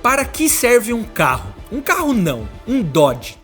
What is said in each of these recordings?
Para que serve um carro? Um carro não, um Dodge.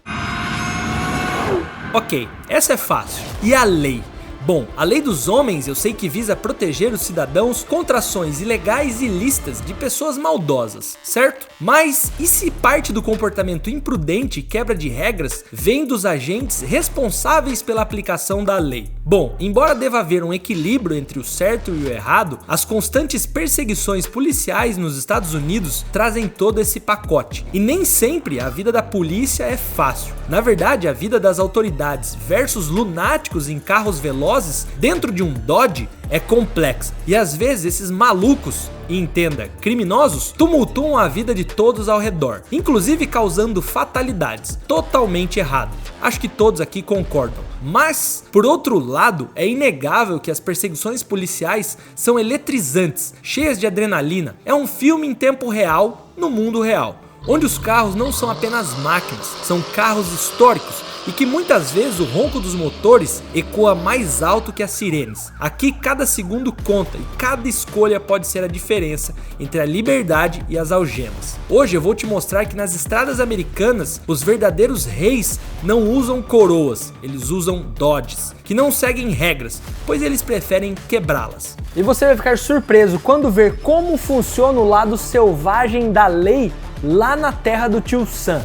Ok, essa é fácil. E a lei? Bom, a lei dos homens eu sei que visa proteger os cidadãos contra ações ilegais e ilícitas de pessoas maldosas, certo? Mas e se parte do comportamento imprudente e quebra de regras vem dos agentes responsáveis pela aplicação da lei? Bom, embora deva haver um equilíbrio entre o certo e o errado, as constantes perseguições policiais nos Estados Unidos trazem todo esse pacote. E nem sempre a vida da polícia é fácil. Na verdade, a vida das autoridades versus lunáticos em carros velozes dentro de um Dodge é complexa. E às vezes esses malucos, e entenda, criminosos, tumultuam a vida de todos ao redor, inclusive causando fatalidades. Totalmente errado. Acho que todos aqui concordam. Mas, por outro lado, é inegável que as perseguições policiais são eletrizantes, cheias de adrenalina. É um filme em tempo real, no mundo real, onde os carros não são apenas máquinas, são carros históricos e que muitas vezes o ronco dos motores ecoa mais alto que as sirenes. Aqui cada segundo conta e cada escolha pode ser a diferença entre a liberdade e as algemas. Hoje eu vou te mostrar que nas estradas americanas os verdadeiros reis não usam coroas, eles usam Dodges, que não seguem regras, pois eles preferem quebrá-las. E você vai ficar surpreso quando ver como funciona o lado selvagem da lei lá na terra do tio Sam.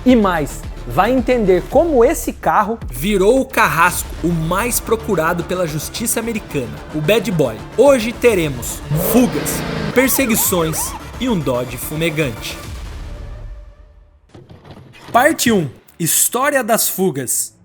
E mais, vai entender como esse carro virou o carrasco, o mais procurado pela justiça americana, o Bad Boy. Hoje teremos fugas, perseguições e um Dodge fumegante. Parte 1. História das fugas.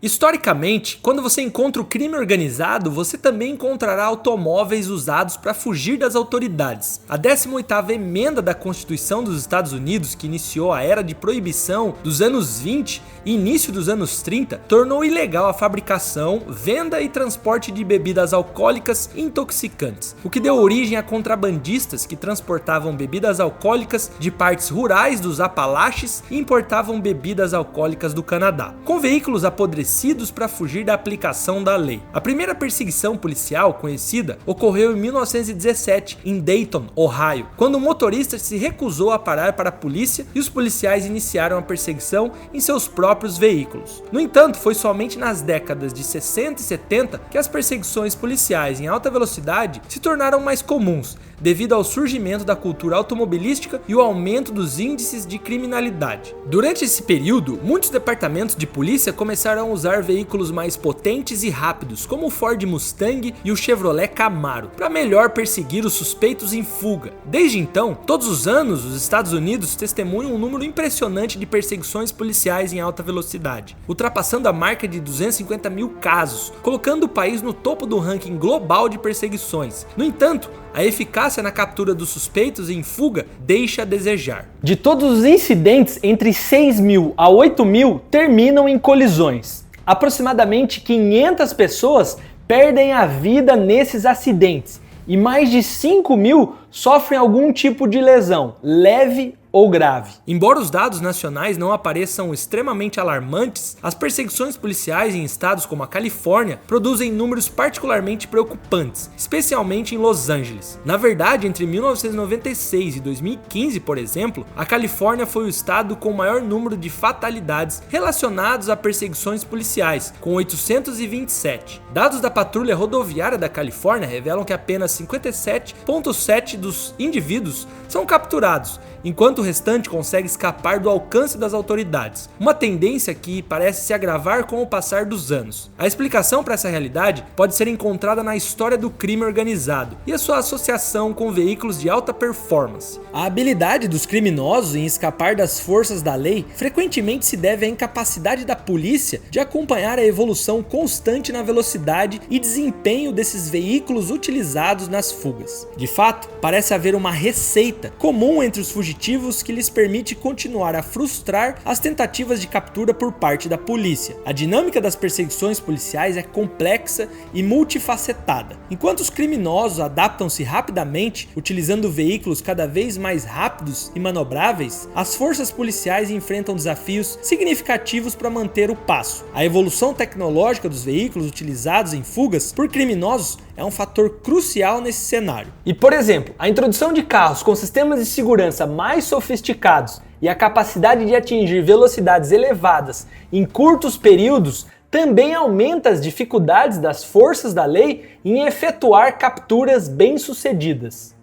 Historicamente, quando você encontra o crime organizado, você também encontrará automóveis usados para fugir das autoridades. A 18ª emenda da Constituição dos Estados Unidos, que iniciou a era de proibição dos anos 20 e início dos anos 30, tornou ilegal a fabricação, venda e transporte de bebidas alcoólicas e intoxicantes, o que deu origem a contrabandistas que transportavam bebidas alcoólicas de partes rurais dos Apalaches e importavam bebidas alcoólicas do Canadá, com veículos apodrecidos para fugir da aplicação da lei. A primeira perseguição policial conhecida ocorreu em 1917 em Dayton, Ohio, quando um motorista se recusou a parar para a polícia e os policiais iniciaram a perseguição em seus próprios veículos. No entanto, foi somente nas décadas de 60 e 70 que as perseguições policiais em alta velocidade se tornaram mais comuns, devido ao surgimento da cultura automobilística e o aumento dos índices de criminalidade. Durante esse período, muitos departamentos de polícia começaram a usar veículos mais potentes e rápidos, como o Ford Mustang e o Chevrolet Camaro, para melhor perseguir os suspeitos em fuga. Desde então, todos os anos, os Estados Unidos testemunham um número impressionante de perseguições policiais em alta velocidade, ultrapassando a marca de 250 mil casos, colocando o país no topo do ranking global de perseguições. No entanto, a eficácia na captura dos suspeitos em fuga deixa a desejar. De todos os incidentes, entre 6 mil a 8 mil terminam em colisões. Aproximadamente 500 pessoas perdem a vida nesses acidentes e mais de 5 mil sofrem algum tipo de lesão, leve ou grave. Embora os dados nacionais não apareçam extremamente alarmantes, as perseguições policiais em estados como a Califórnia produzem números particularmente preocupantes, especialmente em Los Angeles. Na verdade, entre 1996 e 2015, por exemplo, a Califórnia foi o estado com o maior número de fatalidades relacionados a perseguições policiais, com 827. Dados da Patrulha Rodoviária da Califórnia revelam que apenas 57,7% dos indivíduos são capturados, enquanto o restante consegue escapar do alcance das autoridades, uma tendência que parece se agravar com o passar dos anos. A explicação para essa realidade pode ser encontrada na história do crime organizado e a sua associação com veículos de alta performance. A habilidade dos criminosos em escapar das forças da lei frequentemente se deve à incapacidade da polícia de acompanhar a evolução constante na velocidade e desempenho desses veículos utilizados nas fugas. De fato, parece haver uma receita comum entre os fugitivos que lhes permite continuar a frustrar as tentativas de captura por parte da polícia. A dinâmica das perseguições policiais é complexa e multifacetada. Enquanto os criminosos adaptam-se rapidamente, utilizando veículos cada vez mais rápidos e manobráveis, as forças policiais enfrentam desafios significativos para manter o passo. A evolução tecnológica dos veículos utilizados em fugas por criminosos é um fator crucial nesse cenário. E, por exemplo, a introdução de carros com sistemas de segurança mais sofisticados e a capacidade de atingir velocidades elevadas em curtos períodos também aumenta as dificuldades das forças da lei em efetuar capturas bem-sucedidas.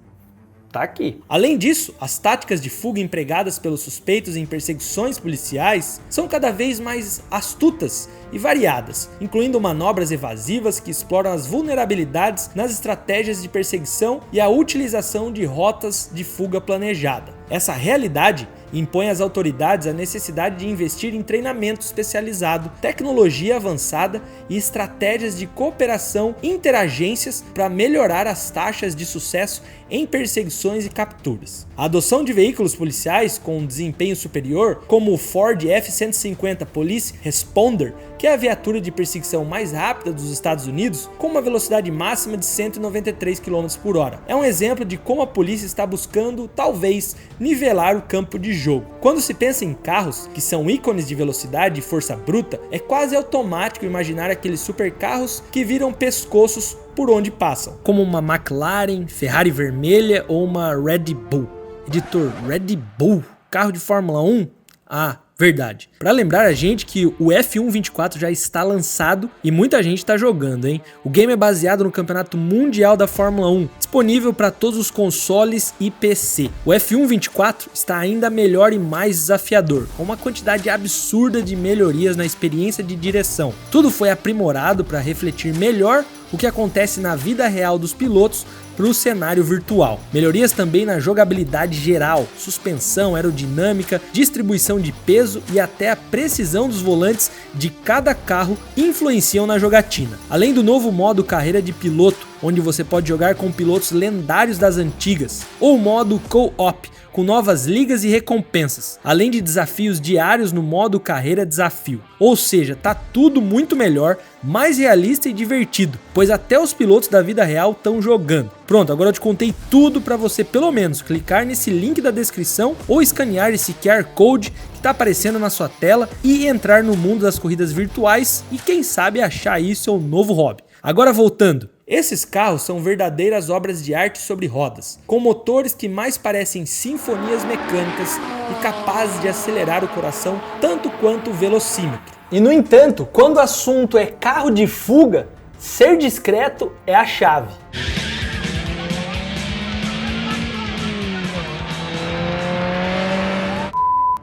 Tá aqui. Além disso, as táticas de fuga empregadas pelos suspeitos em perseguições policiais são cada vez mais astutas e variadas, incluindo manobras evasivas que exploram as vulnerabilidades nas estratégias de perseguição e a utilização de rotas de fuga planejada. Essa realidade impõe às autoridades a necessidade de investir em treinamento especializado, tecnologia avançada e estratégias de cooperação interagências para melhorar as taxas de sucesso em perseguições e capturas. A adoção de veículos policiais com um desempenho superior, como o Ford F-150 Police Responder, que é a viatura de perseguição mais rápida dos Estados Unidos, com uma velocidade máxima de 193 km/h. É um exemplo de como a polícia está buscando, talvez, nivelar o campo de jogo. Quando se pensa em carros, que são ícones de velocidade e força bruta, é quase automático imaginar aqueles supercarros que viram pescoços por onde passam, como uma McLaren, Ferrari vermelha ou uma Red Bull. Editor, Red Bull? Carro de Fórmula 1? Ah, verdade. Para lembrar a gente que o F1 24 já está lançado e muita gente está jogando, hein? O game é baseado no Campeonato Mundial da Fórmula 1, disponível para todos os consoles e PC. O F1 24 está ainda melhor e mais desafiador, com uma quantidade absurda de melhorias na experiência de direção. Tudo foi aprimorado para refletir melhor o que acontece na vida real dos pilotos para o cenário virtual. Melhorias também na jogabilidade geral, suspensão, aerodinâmica, distribuição de peso e até a precisão dos volantes de cada carro influenciam na jogatina. Além do novo modo carreira de piloto, onde você pode jogar com pilotos lendários das antigas, ou o modo co-op, com novas ligas e recompensas, além de desafios diários no modo carreira desafio. Ou seja, tá tudo muito melhor, mais realista e divertido, pois até os pilotos da vida real estão jogando. Pronto, agora eu te contei tudo para você pelo menos clicar nesse link da descrição ou escanear esse QR Code que tá aparecendo na sua tela e entrar no mundo das corridas virtuais e quem sabe achar isso seu novo hobby. Agora voltando. Esses carros são verdadeiras obras de arte sobre rodas, com motores que mais parecem sinfonias mecânicas e capazes de acelerar o coração tanto quanto o velocímetro. E no entanto, quando o assunto é carro de fuga, ser discreto é a chave.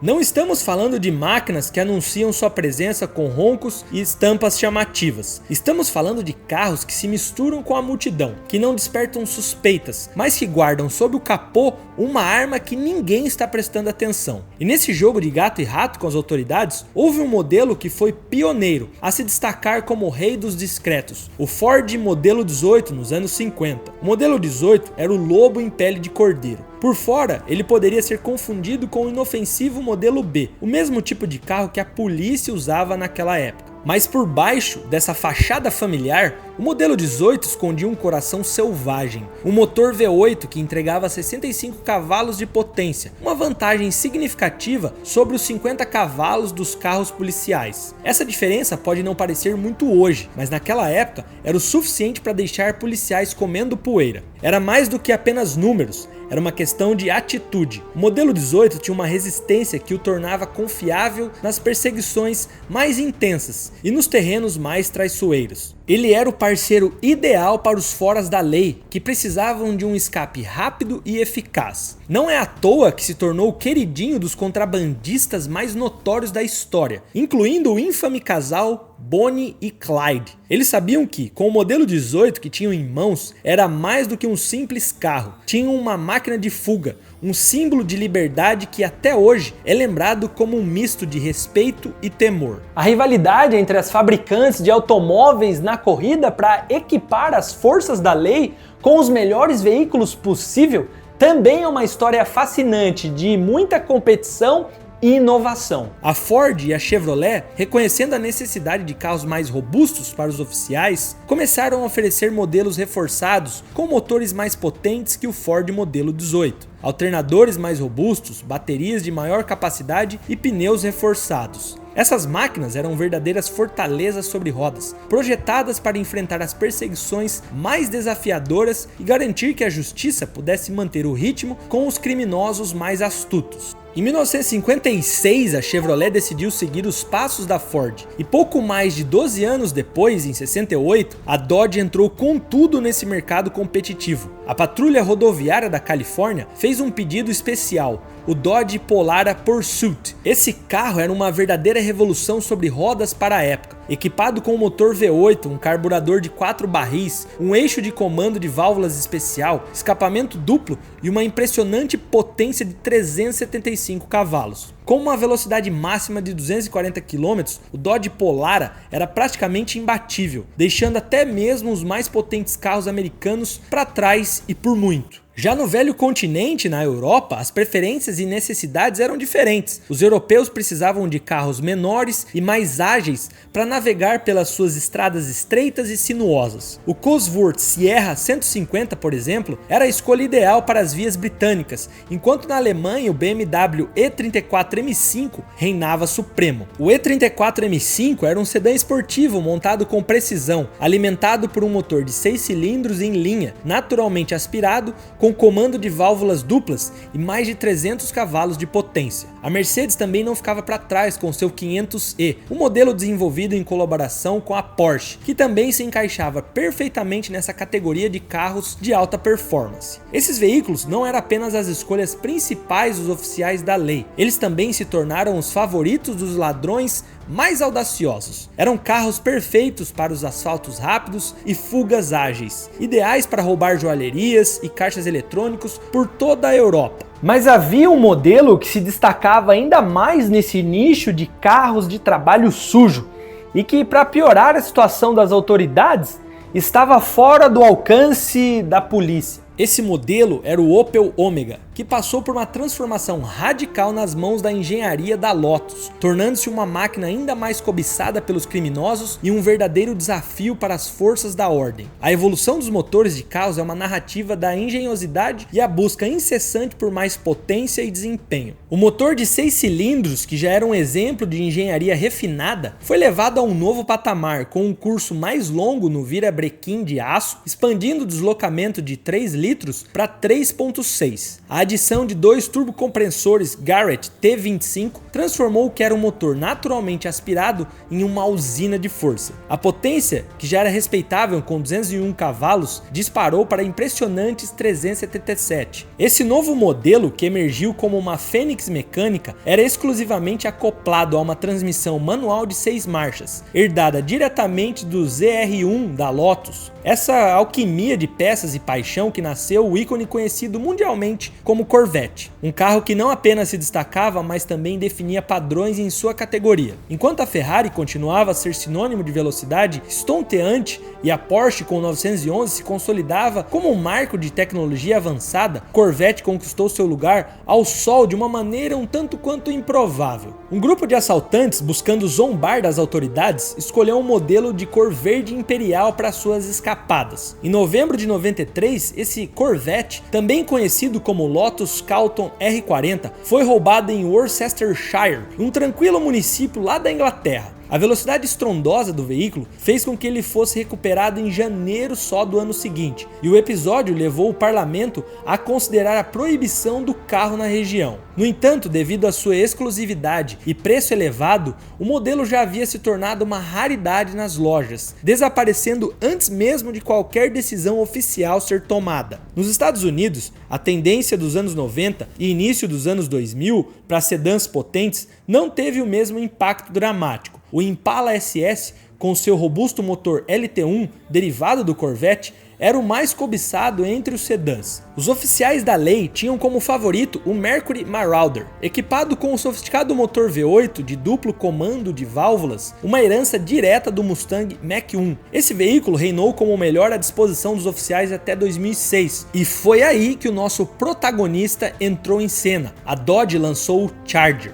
Não estamos falando de máquinas que anunciam sua presença com roncos e estampas chamativas. Estamos falando de carros que se misturam com a multidão, que não despertam suspeitas, mas que guardam sob o capô uma arma que ninguém está prestando atenção. E nesse jogo de gato e rato com as autoridades, houve um modelo que foi pioneiro a se destacar como o rei dos discretos, o Ford modelo 18 nos anos 50. O modelo 18 era o lobo em pele de cordeiro. Por fora, ele poderia ser confundido com o inofensivo modelo B, o mesmo tipo de carro que a polícia usava naquela época. Mas por baixo dessa fachada familiar, o modelo 18 escondia um coração selvagem, um motor V8 que entregava 65 cavalos de potência, uma vantagem significativa sobre os 50 cavalos dos carros policiais. Essa diferença pode não parecer muito hoje, mas naquela época era o suficiente para deixar policiais comendo poeira. Era mais do que apenas números, era uma questão de atitude. O modelo 18 tinha uma resistência que o tornava confiável nas perseguições mais intensas e nos terrenos mais traiçoeiros. Ele era o parceiro ideal para os foras da lei, que precisavam de um escape rápido e eficaz. Não é à toa que se tornou o queridinho dos contrabandistas mais notórios da história, incluindo o infame casal Bonnie e Clyde. Eles sabiam que, com o modelo 18 que tinham em mãos, era mais do que um simples carro. Tinham uma máquina de fuga, um símbolo de liberdade que até hoje é lembrado como um misto de respeito e temor. A rivalidade entre as fabricantes de automóveis na corrida para equipar as forças da lei com os melhores veículos possível também é uma história fascinante de muita competição e inovação. A Ford e a Chevrolet, reconhecendo a necessidade de carros mais robustos para os oficiais, começaram a oferecer modelos reforçados com motores mais potentes que o Ford modelo 18, alternadores mais robustos, baterias de maior capacidade e pneus reforçados. Essas máquinas eram verdadeiras fortalezas sobre rodas, projetadas para enfrentar as perseguições mais desafiadoras e garantir que a justiça pudesse manter o ritmo com os criminosos mais astutos. Em 1956, a Chevrolet decidiu seguir os passos da Ford, e pouco mais de 12 anos depois, em 68, a Dodge entrou com tudo nesse mercado competitivo. A Patrulha Rodoviária da Califórnia fez um pedido especial, o Dodge Polara Pursuit. Esse carro era uma verdadeira revolução sobre rodas para a época. Equipado com um motor V8, um carburador de 4 barris, um eixo de comando de válvulas especial, escapamento duplo e uma impressionante potência de 375 cavalos. Com uma velocidade máxima de 240 km, o Dodge Polara era praticamente imbatível, deixando até mesmo os mais potentes carros americanos para trás e por muito. Já no velho continente, na Europa, as preferências e necessidades eram diferentes. Os europeus precisavam de carros menores e mais ágeis para navegar pelas suas estradas estreitas e sinuosas. O Cosworth Sierra 150, por exemplo, era a escolha ideal para as vias britânicas, enquanto na Alemanha o BMW E34 M5 reinava supremo. O E34 M5 era um sedã esportivo montado com precisão, alimentado por um motor de 6 cilindros em linha, naturalmente aspirado, com comando de válvulas duplas e mais de 300 cavalos de potência. A Mercedes também não ficava para trás com seu 500e, um modelo desenvolvido em colaboração com a Porsche, que também se encaixava perfeitamente nessa categoria de carros de alta performance. Esses veículos não eram apenas as escolhas principais dos oficiais da lei, eles também se tornaram os favoritos dos ladrões mais audaciosos. Eram carros perfeitos para os assaltos rápidos e fugas ágeis, ideais para roubar joalherias e caixas eletrônicos por toda a Europa. Mas havia um modelo que se destacava ainda mais nesse nicho de carros de trabalho sujo e que, para piorar a situação das autoridades, estava fora do alcance da polícia. Esse modelo era o Opel Omega, que passou por uma transformação radical nas mãos da engenharia da Lotus, tornando-se uma máquina ainda mais cobiçada pelos criminosos e um verdadeiro desafio para as forças da ordem. A evolução dos motores de carros é uma narrativa da engenhosidade e a busca incessante por mais potência e desempenho. O motor de 6 cilindros, que já era um exemplo de engenharia refinada, foi levado a um novo patamar com um curso mais longo no virabrequim de aço, expandindo o deslocamento de 3 litros para 3.6. A adição de 2 turbocompressores Garrett T25 transformou o que era um motor naturalmente aspirado em uma usina de força. A potência, que já era respeitável com 201 cavalos, disparou para impressionantes 377. Esse novo modelo, que emergiu como uma fênix mecânica, era exclusivamente acoplado a uma transmissão manual de 6 marchas, herdada diretamente do ZR1 da Lotus. Essa alquimia de peças e paixão que nasceu o ícone conhecido mundialmente como Corvette, um carro que não apenas se destacava, mas também definia padrões em sua categoria. Enquanto a Ferrari continuava a ser sinônimo de velocidade estonteante e a Porsche com o 911 se consolidava como um marco de tecnologia avançada, Corvette conquistou seu lugar ao sol de uma maneira um tanto quanto improvável. Um grupo de assaltantes, buscando zombar das autoridades, escolheu um modelo de cor verde imperial para suas escapadas. Em novembro de 93, esse Corvette, também conhecido como Lotus Carlton R40, foi roubado em Worcestershire, um tranquilo município lá da Inglaterra. A velocidade estrondosa do veículo fez com que ele fosse recuperado em janeiro só do ano seguinte, e o episódio levou o parlamento a considerar a proibição do carro na região. No entanto, devido à sua exclusividade e preço elevado, o modelo já havia se tornado uma raridade nas lojas, desaparecendo antes mesmo de qualquer decisão oficial ser tomada. Nos Estados Unidos, a tendência dos anos 90 e início dos anos 2000 para sedãs potentes não teve o mesmo impacto dramático. O Impala SS, com seu robusto motor LT1 derivado do Corvette, era o mais cobiçado entre os sedãs. Os oficiais da lei tinham como favorito o Mercury Marauder, equipado com um sofisticado motor V8 de duplo comando de válvulas, uma herança direta do Mustang Mach-1. Esse veículo reinou como o melhor à disposição dos oficiais até 2006, e foi aí que o nosso protagonista entrou em cena. A Dodge lançou o Charger.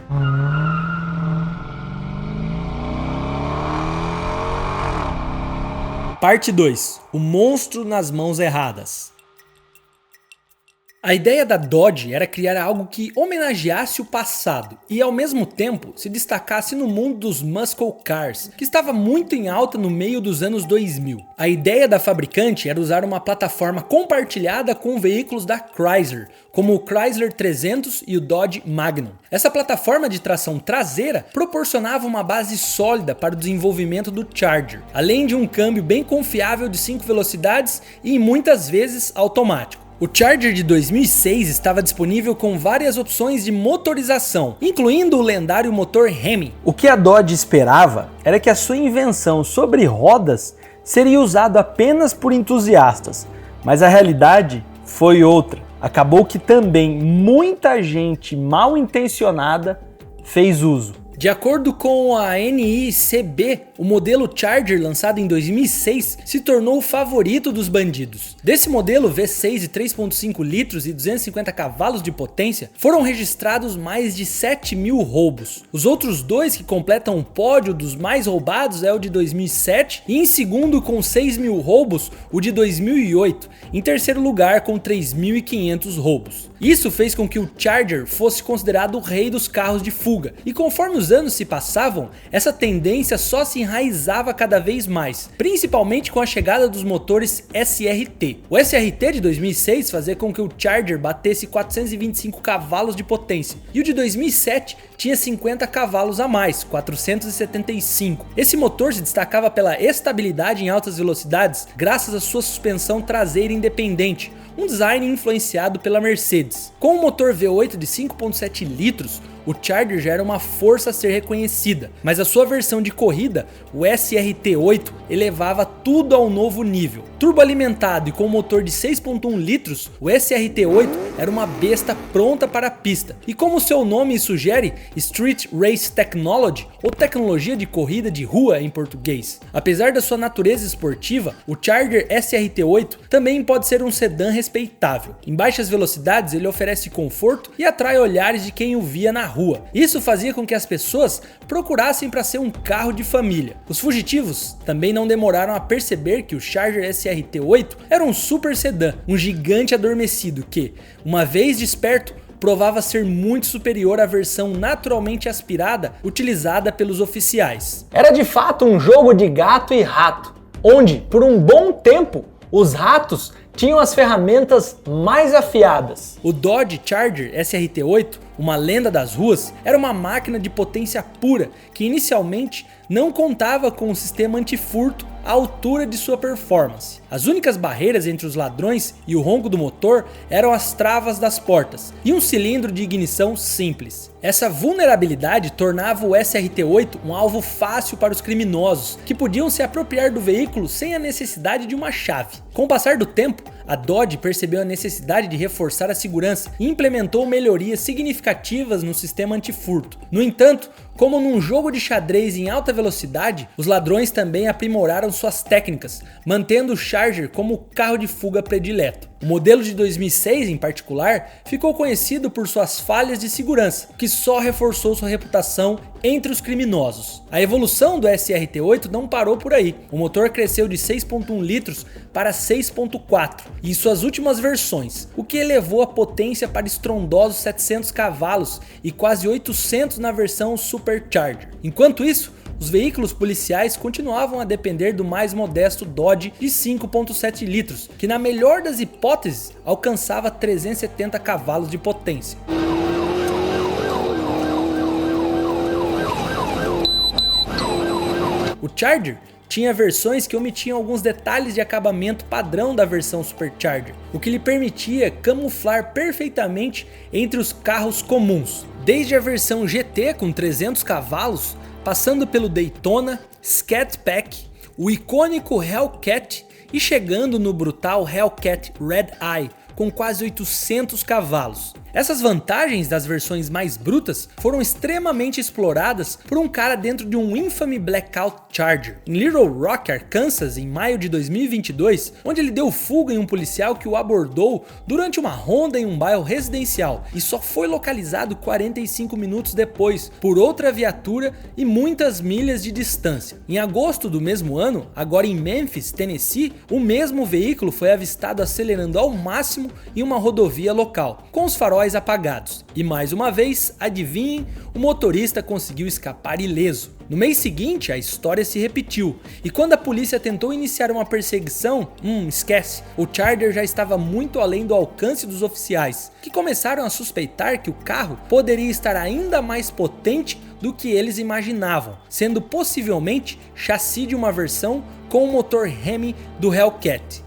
Parte 2. O monstro nas mãos erradas. A ideia da Dodge era criar algo que homenageasse o passado e ao mesmo tempo se destacasse no mundo dos muscle cars, que estava muito em alta no meio dos anos 2000. A ideia da fabricante era usar uma plataforma compartilhada com veículos da Chrysler, como o Chrysler 300 e o Dodge Magnum. Essa plataforma de tração traseira proporcionava uma base sólida para o desenvolvimento do Charger, além de um câmbio bem confiável de 5 velocidades e muitas vezes automático. O Charger de 2006 estava disponível com várias opções de motorização, incluindo o lendário motor Hemi. O que a Dodge esperava era que a sua invenção sobre rodas seria usado apenas por entusiastas, mas a realidade foi outra. Acabou que também muita gente mal intencionada fez uso. De acordo com a NICB, o modelo Charger lançado em 2006 se tornou o favorito dos bandidos. Desse modelo V6 de 3.5 litros e 250 cavalos de potência, foram registrados mais de 7.000 roubos. Os outros dois que completam o pódio dos mais roubados é o de 2007 e em segundo com 6.000 roubos, o de 2008, em terceiro lugar com 3.500 roubos. Isso fez com que o Charger fosse considerado o rei dos carros de fuga, e conforme os anos se passavam, essa tendência só se enraizava cada vez mais, principalmente com a chegada dos motores SRT. O SRT de 2006 fazia com que o Charger batesse 425 cavalos de potência, e o de 2007 tinha 50 cavalos a mais, 475. Esse motor se destacava pela estabilidade em altas velocidades, graças à sua suspensão traseira independente, um design influenciado pela Mercedes. Com o motor V8 de 5.7 litros, o Charger já era uma força a ser reconhecida, mas a sua versão de corrida, o SRT8, elevava tudo ao novo nível. Turboalimentado e com motor de 6.1 litros, o SRT8 era uma besta pronta para a pista, e como seu nome sugere, Street Race Technology, ou tecnologia de corrida de rua em português. Apesar da sua natureza esportiva, o Charger SRT8 também pode ser um sedã respeitável. Em baixas velocidades ele oferece conforto e atrai olhares de quem o via na rua. Isso fazia com que as pessoas procurassem para ser um carro de família. Os fugitivos também não demoraram a perceber que o Charger SRT8 era um super sedã, um gigante adormecido que, uma vez desperto, provava ser muito superior à versão naturalmente aspirada utilizada pelos oficiais. Era de fato um jogo de gato e rato, onde, por um bom tempo, os ratos tinham as ferramentas mais afiadas. O Dodge Charger SRT8, uma lenda das ruas, era uma máquina de potência pura que inicialmente não contava com um sistema antifurto à altura de sua performance. As únicas barreiras entre os ladrões e o ronco do motor eram as travas das portas e um cilindro de ignição simples. Essa vulnerabilidade tornava o SRT8 um alvo fácil para os criminosos, que podiam se apropriar do veículo sem a necessidade de uma chave. Com o passar do tempo, a Dodge percebeu a necessidade de reforçar a segurança e implementou melhorias significativas no sistema antifurto. No entanto, como num jogo de xadrez em alta velocidade, os ladrões também aprimoraram suas técnicas, mantendo o Charger como o carro de fuga predileto. O modelo de 2006, em particular, ficou conhecido por suas falhas de segurança, o que só reforçou sua reputação entre os criminosos. A evolução do SRT8 não parou por aí. O motor cresceu de 6.1 litros para 6.4 em suas últimas versões, o que elevou a potência para estrondosos 700 cavalos e quase 800 na versão Supercharger. Enquanto isso, os veículos policiais continuavam a depender do mais modesto Dodge de 5.7 litros, que na melhor das hipóteses alcançava 370 cavalos de potência. O Charger tinha versões que omitiam alguns detalhes de acabamento padrão da versão Supercharger, o que lhe permitia camuflar perfeitamente entre os carros comuns. Desde a versão GT com 300 cavalos, passando pelo Daytona, Scat Pack, o icônico Hellcat e chegando no brutal Hellcat Red Eye com quase 800 cavalos. Essas vantagens das versões mais brutas foram extremamente exploradas por um cara dentro de um infame Blackout Charger em Little Rock, Arkansas, em maio de 2022, onde ele deu fuga em um policial que o abordou durante uma ronda em um bairro residencial e só foi localizado 45 minutos depois por outra viatura e muitas milhas de distância. Em agosto do mesmo ano, agora em Memphis, Tennessee, o mesmo veículo foi avistado acelerando ao máximo em uma rodovia local, com os faróis apagados. E mais uma vez, adivinhem, o motorista conseguiu escapar ileso. No mês seguinte, a história se repetiu, e quando a polícia tentou iniciar uma perseguição, esquece, o Charger já estava muito além do alcance dos oficiais, que começaram a suspeitar que o carro poderia estar ainda mais potente do que eles imaginavam, sendo possivelmente chassi de uma versão com o motor Hemi do Hellcat.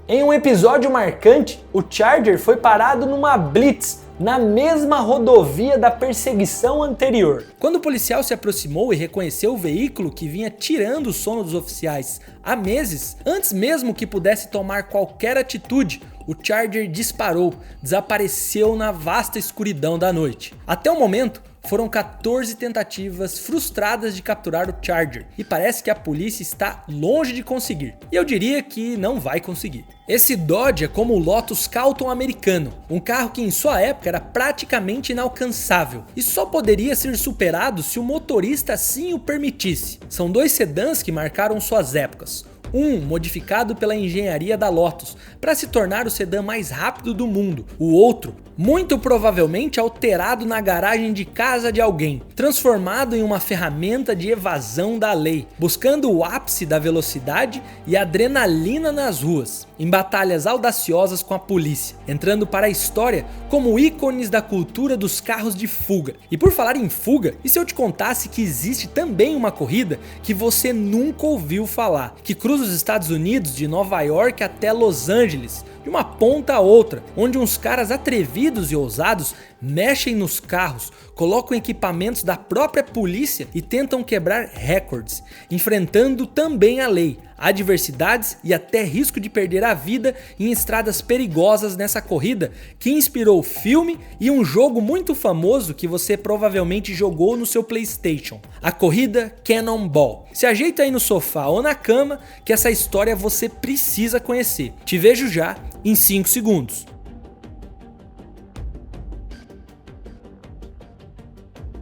Em um episódio marcante, o Charger foi parado numa blitz na mesma rodovia da perseguição anterior. Quando o policial se aproximou e reconheceu o veículo que vinha tirando o sono dos oficiais há meses, antes mesmo que pudesse tomar qualquer atitude, o Charger disparou, desapareceu na vasta escuridão da noite. Até o momento, foram 14 tentativas frustradas de capturar o Charger e parece que a polícia está longe de conseguir. E eu diria que não vai conseguir. Esse Dodge é como o Lotus Calton americano, um carro que em sua época era praticamente inalcançável e só poderia ser superado se o motorista assim o permitisse. São dois sedãs que marcaram suas épocas. Um modificado pela engenharia da Lotus para se tornar o sedã mais rápido do mundo, o outro muito provavelmente alterado na garagem de casa de alguém, transformado em uma ferramenta de evasão da lei, buscando o ápice da velocidade e adrenalina nas ruas, em batalhas audaciosas com a polícia, entrando para a história como ícones da cultura dos carros de fuga. E por falar em fuga, e se eu te contasse que existe também uma corrida que você nunca ouviu falar, que cruza os Estados Unidos de Nova York até Los Angeles, de uma ponta a outra, onde uns caras atrevidos e ousados mexem nos carros, colocam equipamentos da própria polícia e tentam quebrar recordes, enfrentando também a lei, adversidades e até risco de perder a vida em estradas perigosas nessa corrida que inspirou filme e um jogo muito famoso que você provavelmente jogou no seu PlayStation, a corrida Cannonball. Se ajeita aí no sofá ou na cama que essa história você precisa conhecer. Te vejo já em 5 segundos.